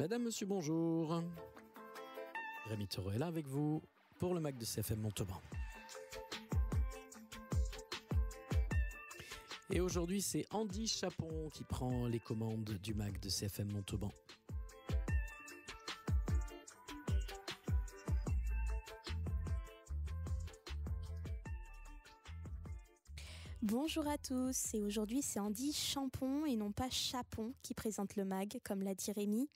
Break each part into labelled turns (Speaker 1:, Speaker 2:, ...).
Speaker 1: Madame, monsieur, bonjour. Rémi Taureau est là avec vous pour le MAC de CFM Montauban. Et aujourd'hui, c'est Andy Chapon qui prend les commandes du MAC de CFM Montauban.
Speaker 2: Bonjour à tous, et aujourd'hui c'est Andy Chapon et non pas Chapon qui présente le MAG, comme l'a dit Rémi.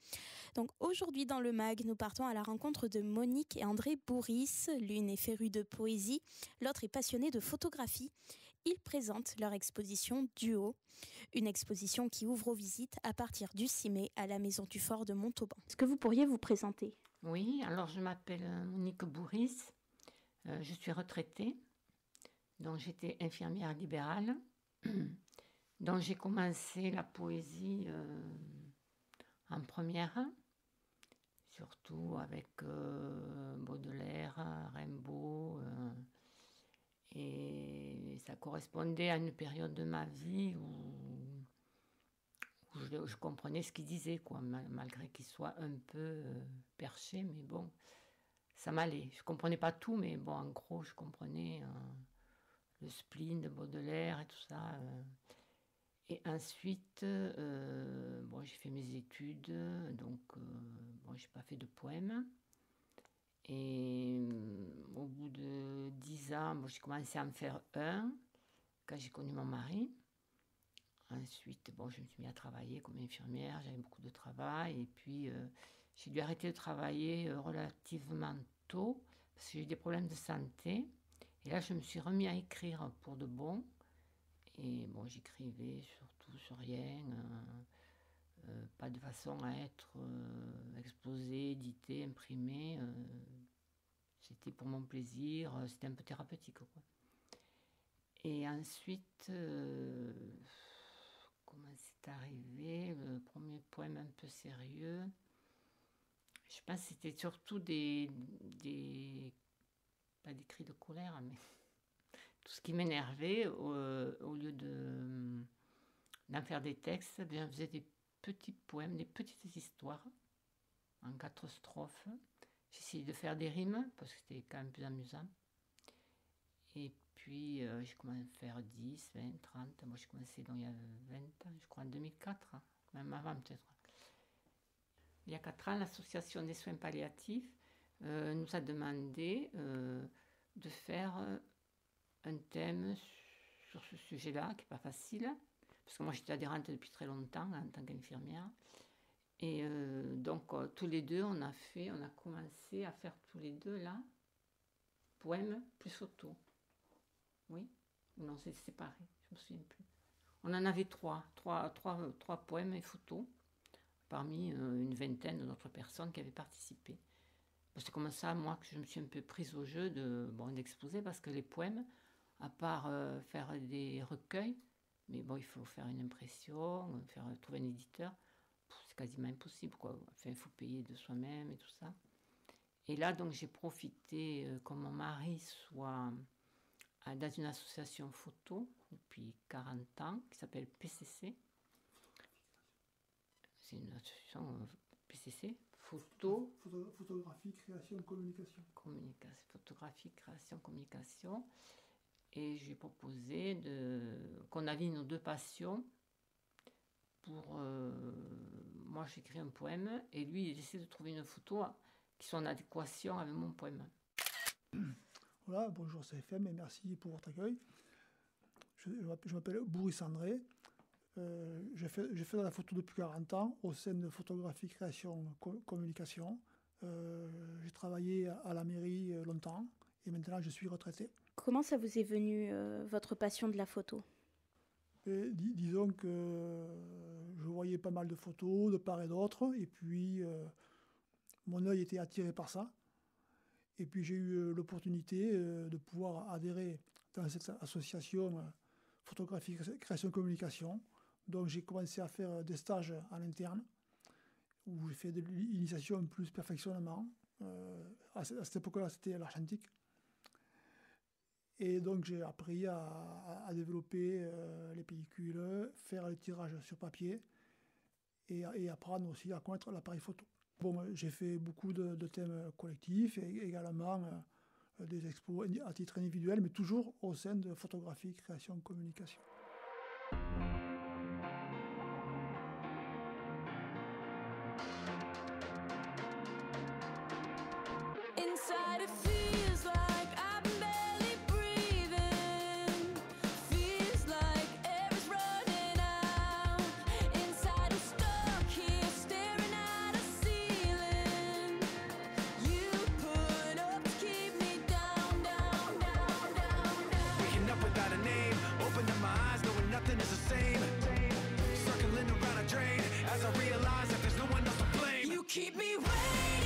Speaker 2: Donc aujourd'hui dans le MAG, nous partons à la rencontre de Monique et André Bourris. L'une est férue de poésie, l'autre est passionnée de photographie. Ils présentent leur exposition Duo, une exposition qui ouvre aux visites à partir du 6 mai à la Maison du Fort de Montauban. Est-ce que vous pourriez vous présenter ?
Speaker 3: Oui, alors je m'appelle Monique Bourris, je suis retraitée. Donc j'étais infirmière libérale, donc j'ai commencé la poésie en première, surtout avec Baudelaire, Rimbaud, et ça correspondait à une période de ma vie où je comprenais ce qu'il disait, quoi, malgré qu'il soit un peu perché, mais bon, ça m'allait. Je comprenais pas tout, mais bon, en gros, je comprenais le spleen de Baudelaire et tout ça. Et ensuite, j'ai fait mes études, donc j'ai pas fait de poèmes. Et au bout de 10 ans, j'ai commencé à en faire un, quand j'ai connu mon mari. Ensuite, je me suis mis à travailler comme infirmière, j'avais beaucoup de travail. Et puis, j'ai dû arrêter de travailler relativement tôt, parce que j'ai eu des problèmes de santé. Et là, je me suis remis à écrire pour de bon. Et j'écrivais surtout sur rien, pas de façon à être exposé, édité, imprimé. C'était pour mon plaisir, c'était un peu thérapeutique, quoi. Et ensuite, comment c'est arrivé, le premier poème un peu sérieux, je pense que c'était surtout pas des cris de colère, mais tout ce qui m'énervait, au lieu d'en faire des textes, je faisais des petits poèmes, des petites histoires, en 4 strophes. J'essayais de faire des rimes, parce que c'était quand même plus amusant. Et puis, j'ai commencé à faire 10, 20, 30. Moi, j'ai commencé il y a 20 ans, je crois, en 2004, même avant peut-être. Il y a 4 ans, l'association des soins palliatifs nous a demandé de faire un thème sur ce sujet-là, qui n'est pas facile, parce que moi j'étais adhérente depuis très longtemps en tant qu'infirmière. Et donc tous les deux, on a commencé à faire tous les deux là, poèmes plus photos. Oui? Non, c'est séparé, je me souviens plus. On en avait trois poèmes et photos, parmi une vingtaine d'autres personnes qui avaient participé. C'est comme ça, moi, que je me suis un peu prise au jeu d'exposer, parce que les poèmes, à part faire des recueils, mais il faut faire une impression, trouver un éditeur, c'est quasiment impossible, quoi. Enfin, il faut payer de soi-même et tout ça. Et là, donc, j'ai profité, comme mon mari soit dans une association photo depuis 40 ans, qui s'appelle PCC. C'est une association PCC,
Speaker 4: photographie, création, communication.
Speaker 3: Photographie, création, communication. Et j'ai proposé qu'on allie nos deux passions. Moi, j'écris un poème et lui, il essaie de trouver une photo qui soit en adéquation avec mon poème.
Speaker 4: Voilà, bonjour CFM et merci pour votre accueil. Je m'appelle Bourris André. Je fais de la photo depuis 40 ans au sein de photographie, création, communication. J'ai travaillé à la mairie longtemps et maintenant je suis retraité.
Speaker 2: Comment ça vous est venu, votre passion de la photo ?
Speaker 4: Disons que je voyais pas mal de photos de part et d'autre, et puis mon œil était attiré par ça. Et puis j'ai eu l'opportunité de pouvoir adhérer dans cette association photographie, création, communication. Donc j'ai commencé à faire des stages en interne, où j'ai fait de l'initiation plus perfectionnement. À cette époque-là, c'était à l'Argentique. Et donc j'ai appris à développer les pellicules, faire le tirage sur papier. et apprendre aussi à connaître l'appareil photo. Bon, j'ai fait beaucoup de thèmes collectifs et également des expos à titre individuel, mais toujours au sein de photographie, création, communication.
Speaker 5: Inside it feels like I'm barely breathing. Feels like air is running out. Inside I'm stuck here staring at a ceiling. You put up to keep me down, down, down, down, down.
Speaker 6: Waking up without a name, opening my eyes knowing nothing is the same. Circling around a drain as I realize that there's no one else to blame.
Speaker 5: You keep me waiting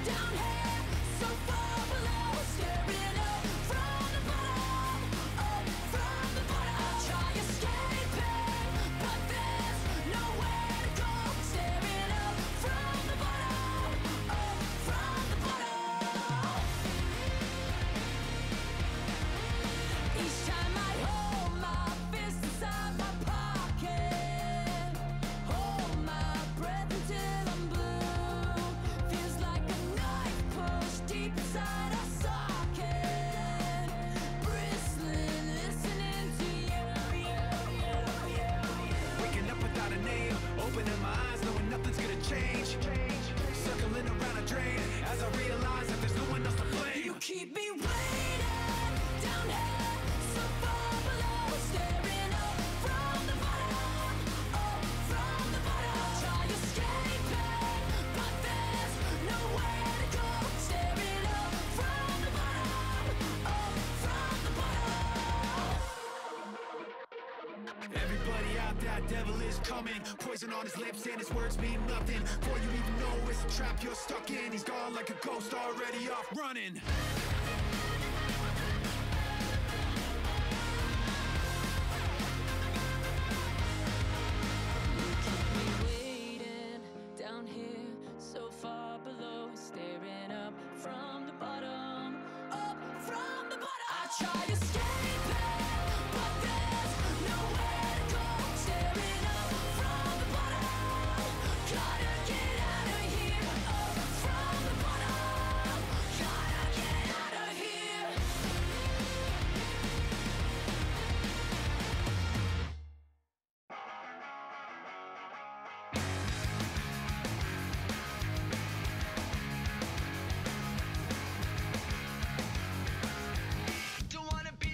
Speaker 5: down here, so far below, staring up from the bottom, up from the bottom. I try escaping, but there's nowhere to go. Staring up from the bottom, up from the bottom. Each time I hold my fist inside my pocket, hold my breath until I'm blue. Feels like a knife pushed deep inside a socket, bristling, listening to you.
Speaker 6: Waking up without a name, opening my eyes knowing nothing's gonna change. Circling around a drain as I realize that there's no one else to blame.
Speaker 5: You keep me waiting down here, so far below, staring up from the bottom, up from the bottom. I try escaping, but there's nowhere to go. Staring up from the bottom, up from the bottom.
Speaker 6: Everybody out there, devil is coming. Poison on his lips and his words mean nothing. Before you even know it's a trap you're stuck in. He's gone like a ghost already off running.
Speaker 5: Waiting down here, so far below, staring up from the bottom, up from the bottom. I try escaping, but there's nowhere to go. Staring up from the bottom, gotta get out of here. Up from the bottom, gotta get out of here.
Speaker 6: Don't wanna be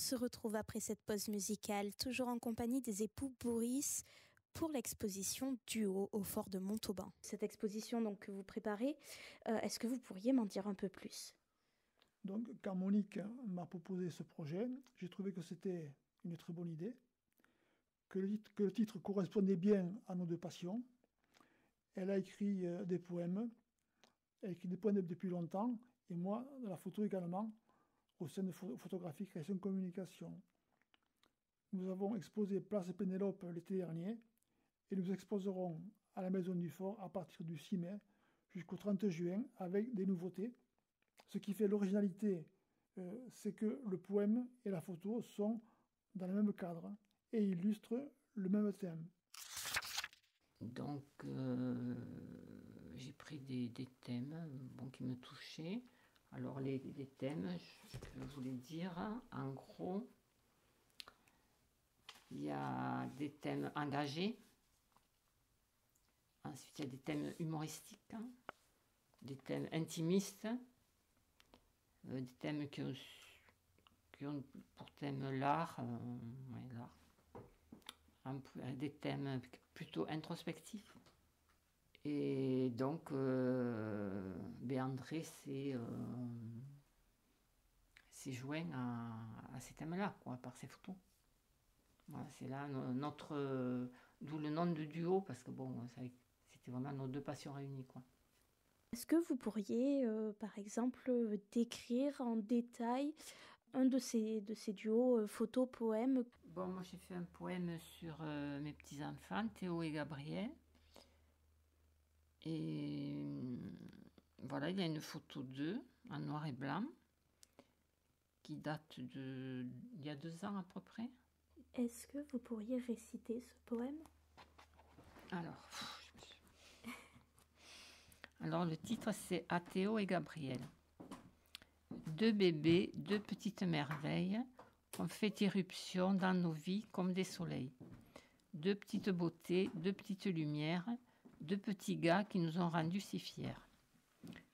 Speaker 2: se retrouve après cette pause musicale, toujours en compagnie des époux Bourris pour l'exposition Duo au fort de Montauban. Cette exposition donc, que vous préparez, est-ce que vous pourriez m'en dire un peu plus ?
Speaker 4: Donc, quand Monique m'a proposé ce projet, j'ai trouvé que c'était une très bonne idée, que le titre correspondait bien à nos deux passions. Elle a écrit des poèmes, elle a écrit des poèmes depuis longtemps, et moi, de la photo également, au sein de Photographie, Création, Communication. Nous avons exposé Place Pénélope l'été dernier, et nous exposerons à la Maison du Fort à partir du 6 mai jusqu'au 30 juin avec des nouveautés. Ce qui fait l'originalité, c'est que le poème et la photo sont dans le même cadre et illustrent le même thème.
Speaker 3: Donc, j'ai pris des thèmes qui me touchaient. Alors, les thèmes, je peux vous les dire. En gros, il y a des thèmes engagés. Ensuite, il y a des thèmes humoristiques, des thèmes intimistes, des thèmes qui ont pour thème l'art, des thèmes plutôt introspectifs. Et donc, André s'est joint à ces thèmes-là, par ses photos. Voilà, c'est là d'où le nom de duo, parce que c'était vraiment nos deux passions réunies, quoi.
Speaker 2: Est-ce que vous pourriez, par exemple, décrire en détail un de ces duos photo-poèmes ?
Speaker 3: Moi j'ai fait un poème sur mes petits-enfants, Théo et Gabriel. Et voilà, il y a une photo d'eux, en noir et blanc, qui date d'il y a 2 ans à peu près.
Speaker 2: Est-ce que vous pourriez réciter ce poème ?
Speaker 3: Alors, le titre, c'est « À Théo et Gabriel ». 2 bébés, 2 petites merveilles, ont fait irruption dans nos vies comme des soleils. 2 petites beautés, 2 petites lumières, 2 petits gars qui nous ont rendus si fiers.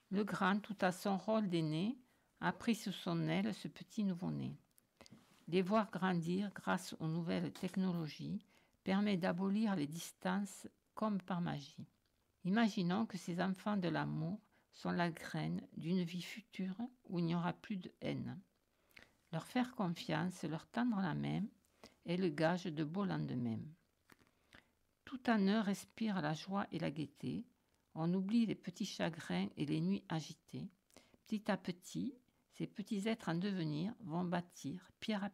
Speaker 3: Le grand, tout à son rôle d'aîné, a pris sous son aile ce petit nouveau-né. Les voir grandir grâce aux nouvelles technologies permet d'abolir les distances comme par magie. Imaginons que ces enfants de l'amour sont la graine d'une vie future où il n'y aura plus de haine. Leur faire confiance, leur tendre la main est le gage de beaux lendemains. Tout en eux respire la joie et la gaieté. On oublie les petits chagrins et les nuits agitées. Petit à petit, ces petits êtres en devenir vont bâtir, pierre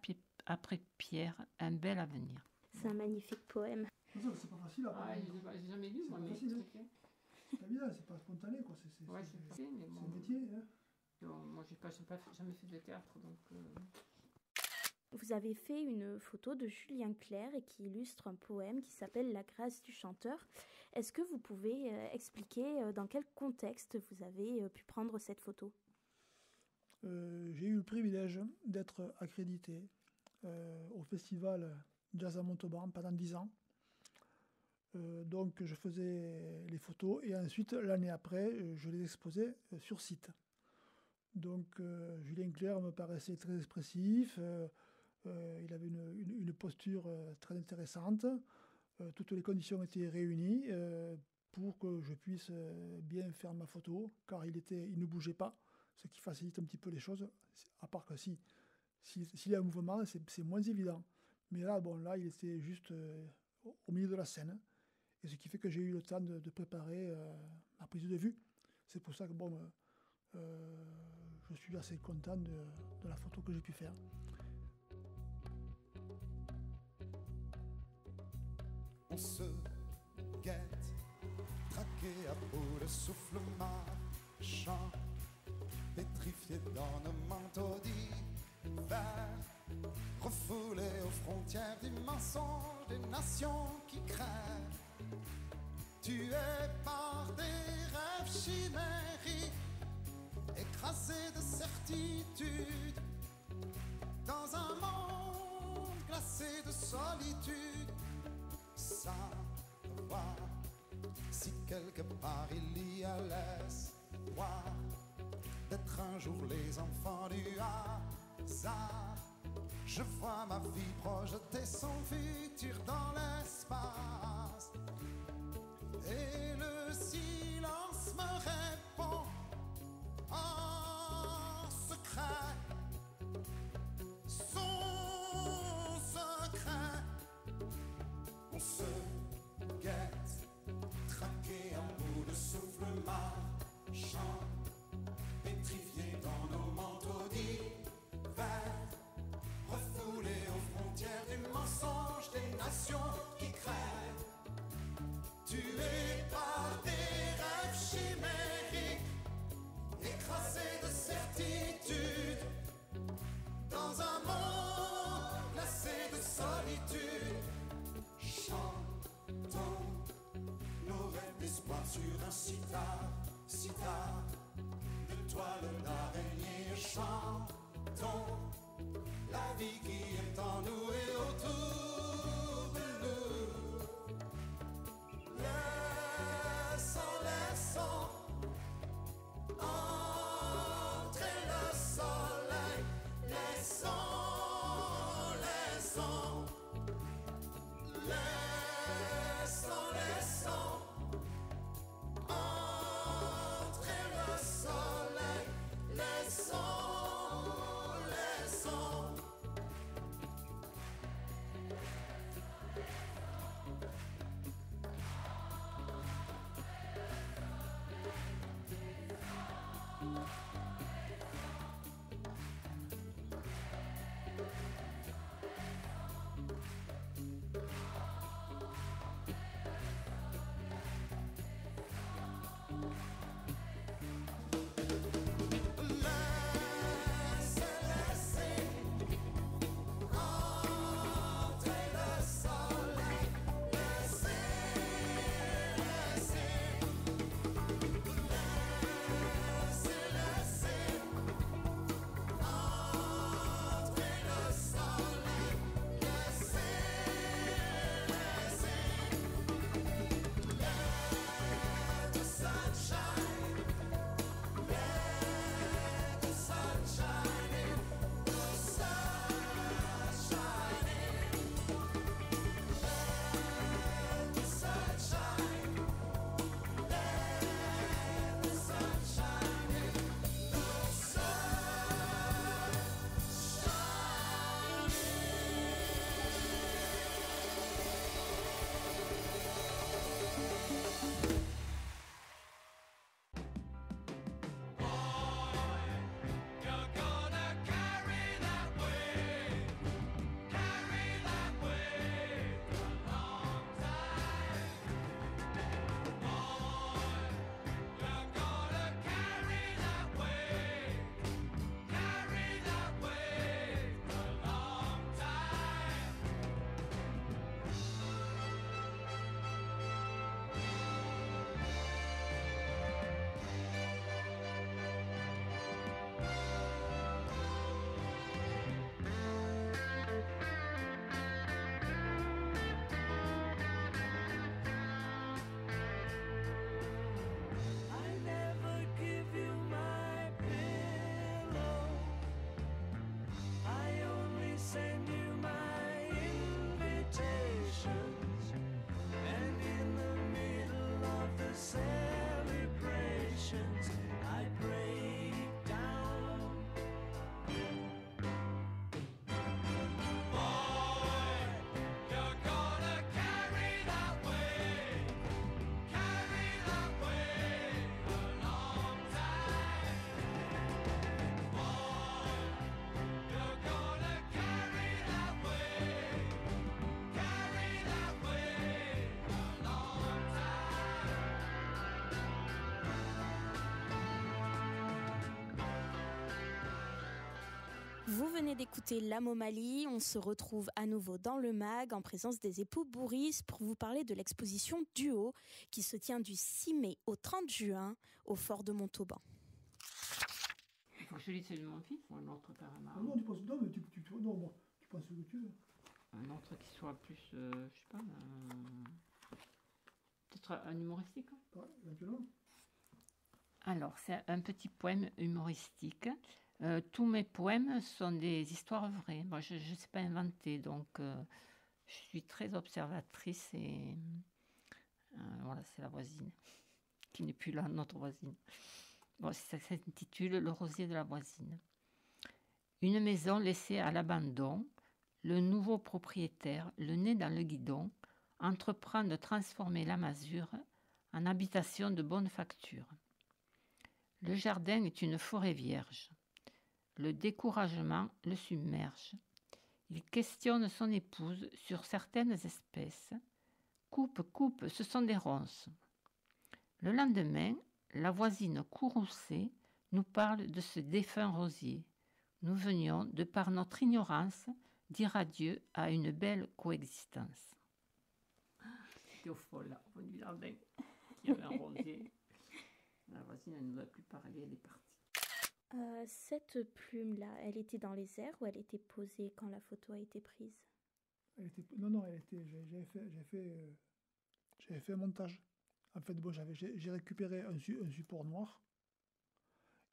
Speaker 3: après pierre, un bel avenir.
Speaker 2: C'est un magnifique poème.
Speaker 4: C'est pas facile à parler.
Speaker 3: J'ai jamais lu, moi, mais
Speaker 4: c'est pas évident, c'est pas spontané, quoi. C'est un métier. Hein.
Speaker 3: Non, moi, j'ai jamais fait de théâtre, donc...
Speaker 2: Vous avez fait une photo de Julien Clerc et qui illustre un poème qui s'appelle « La grâce du chanteur ». Est-ce que vous pouvez expliquer dans quel contexte vous avez pu prendre cette photo ?
Speaker 4: J'ai eu le privilège d'être accrédité au festival Jazz à Montauban pendant 10 ans. Donc je faisais les photos et ensuite l'année après je les exposais sur site. Donc Julien Clerc me paraissait très expressif, il avait une posture très intéressante, toutes les conditions étaient réunies pour que je puisse bien faire ma photo, car il ne bougeait pas, ce qui facilite un petit peu les choses, à part que s'il y a un mouvement, c'est moins évident. Mais là, il était juste au milieu de la scène. Et ce qui fait que j'ai eu le temps de préparer ma prise de vue. C'est pour ça que je suis assez content de la photo que j'ai pu faire.
Speaker 7: On se guette, traqué à bout de souffle marchant, pétrifié dans nos manteaux d'hiver, refoulé aux frontières du mensonge des nations qui crèvent, tué par des rêves chimériques, écrasé de certitude, dans un monde glacé de solitude, savoir si quelque part il y a l'espoir d'être un jour les enfants du hasard, Je vois ma vie projeter son futur dans l'espace. Et le silence me répond en secret. Son secret. On se guette, traqué à bout de souffle marchand, pétrifié dans nos manteaux d'hiver, refoulés aux frontières du mensonge des nations qui crèvent, tués par des rêves chimériques, écrasés de certitude, dans un monde glacé de solitude. Chantons nos rêves d'espoir sur un sitar de toile d'araignée. Chantons la vie qui est en nous et autour de nous. Laissons entrer le soleil. Laissons entrer le soleil. Laissons.
Speaker 2: Vous venez d'écouter l'Amomalie. On se retrouve à nouveau dans le MAG en présence des époux Bourris pour vous parler de l'exposition Duo qui se tient du 6 mai au 30 juin au fort de Montauban.
Speaker 3: Il faut que je lise celui de mon fils ou un autre carrément.
Speaker 4: Ah non, tu penses, non, mais tu penses ce que tu veux.
Speaker 3: Un autre qui soit plus, je sais pas, peut-être un humoristique.
Speaker 4: Ouais, éventuellement.
Speaker 3: Alors, c'est un petit poème humoristique Tous mes poèmes sont des histoires vraies. Moi, je ne sais pas inventer, donc je suis très observatrice et voilà, c'est la voisine qui n'est plus là, notre voisine. Bon, ça s'intitule Le rosier de la voisine. Une maison laissée à l'abandon, le nouveau propriétaire, le nez dans le guidon, entreprend de transformer la masure en habitation de bonne facture. Le jardin est une forêt vierge. Le découragement le submerge. Il questionne son épouse sur certaines espèces. Coupe, coupe, ce sont des ronces. Le lendemain, la voisine courroucée nous parle de ce défunt rosier. Nous venions, de par notre ignorance, dire adieu à une belle coexistence. C'était au fond, là, au fond du jardin. Il y avait un rosier. La voisine, elle ne nous a plus parlé, elle est partie.
Speaker 2: Cette plume-là, elle était dans les airs ou elle était posée quand la photo a été prise?
Speaker 4: Non, j'avais fait un montage. En fait, bon, j'ai récupéré un support noir.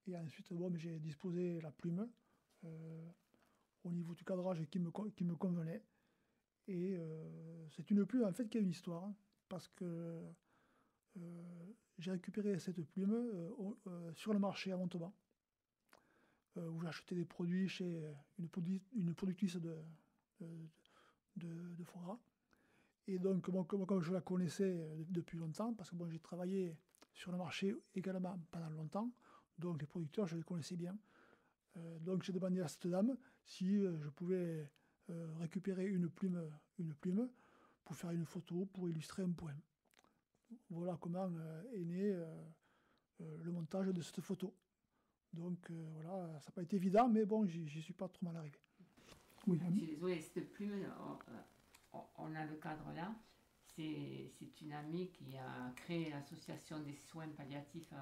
Speaker 4: Et ensuite, bon, j'ai disposé la plume au niveau du cadrage qui me convenait. Et c'est une plume, en fait, qui a une histoire. Hein, parce que j'ai récupéré cette plume sur le marché à Montauban, où j'ai acheté des produits chez une productrice de foie gras. Et donc, bon, comme je la connaissais depuis longtemps, parce que bon, j'ai travaillé sur le marché également pendant longtemps, donc les producteurs, je les connaissais bien. Donc j'ai demandé à cette dame si je pouvais récupérer une plume pour faire une photo, pour illustrer un poème. Voilà comment est né le montage de cette photo. Donc voilà, ça n'a pas été évident, mais bon, j'y suis pas trop mal arrivé. Oui,
Speaker 3: je suis désolée, cette plume, on a le cadre là. C'est une amie qui a créé l'association des soins palliatifs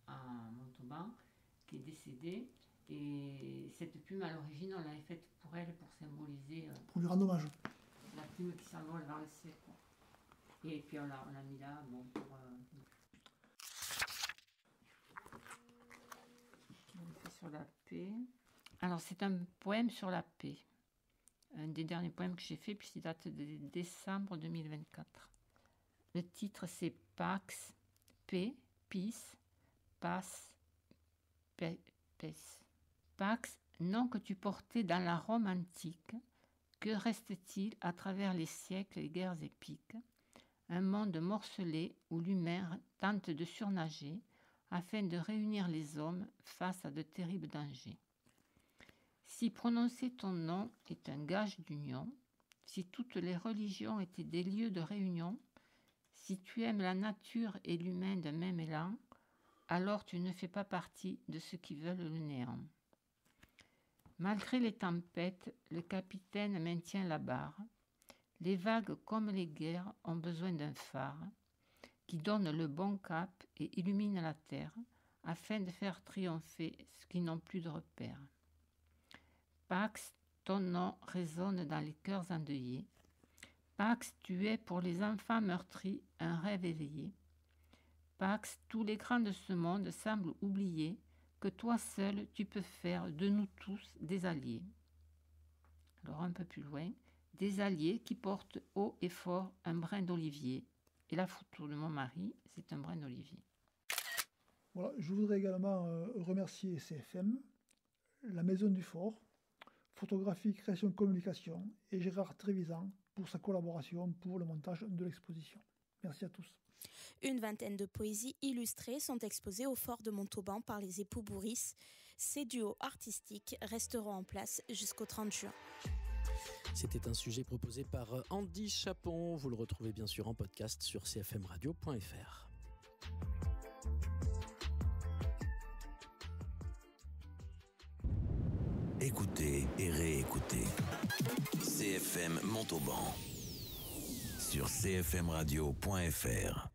Speaker 3: à Montauban, qui est décédée. Et cette plume, à l'origine, on l'avait faite pour elle, pour symboliser...
Speaker 4: pour lui rendre hommage.
Speaker 3: La plume qui s'envole dans le ciel, quoi. Et puis on l'a mis là, bon, pour... On fait sur la paix. Alors, c'est un poème sur la paix. Un des derniers poèmes que j'ai fait, puis il date de décembre 2024. Le titre, c'est Pax, paix, peace, pace, paix. Pax, nom que tu portais dans la Rome antique, que reste-t-il à travers les siècles et guerres épiques? Un monde morcelé où l'humain tente de surnager afin de réunir les hommes face à de terribles dangers. Si prononcer ton nom est un gage d'union, si toutes les religions étaient des lieux de réunion, si tu aimes la nature et l'humain d'un même élan, alors tu ne fais pas partie de ceux qui veulent le néant. Malgré les tempêtes, le capitaine maintient la barre. Les vagues comme les guerres ont besoin d'un phare qui donne le bon cap et illumine la terre afin de faire triompher ceux qui n'ont plus de repères. Pax, ton nom résonne dans les cœurs endeuillés. Pax, tu es pour les enfants meurtris un rêve éveillé. Pax, tous les grands de ce monde semblent oublier que toi seul tu peux faire de nous tous des alliés. Alors un peu plus loin, des alliés qui portent haut et fort un brin d'olivier. Et la photo de mon mari, c'est un brin d'olivier.
Speaker 4: Voilà, je voudrais également remercier CFM, la Maison du Fort, Photographie, Création, Communication et Gérard Trévisan pour sa collaboration pour le montage de l'exposition. Merci à tous.
Speaker 2: Une vingtaine de poésies illustrées sont exposées au fort de Montauban par les époux Bourris. Ces duos artistiques resteront en place jusqu'au 30 juin.
Speaker 1: C'était un sujet proposé par Andy Chapon. Vous le retrouvez bien sûr en podcast sur cfmradio.fr.
Speaker 8: Écoutez et réécoutez CFM Montauban sur cfmradio.fr.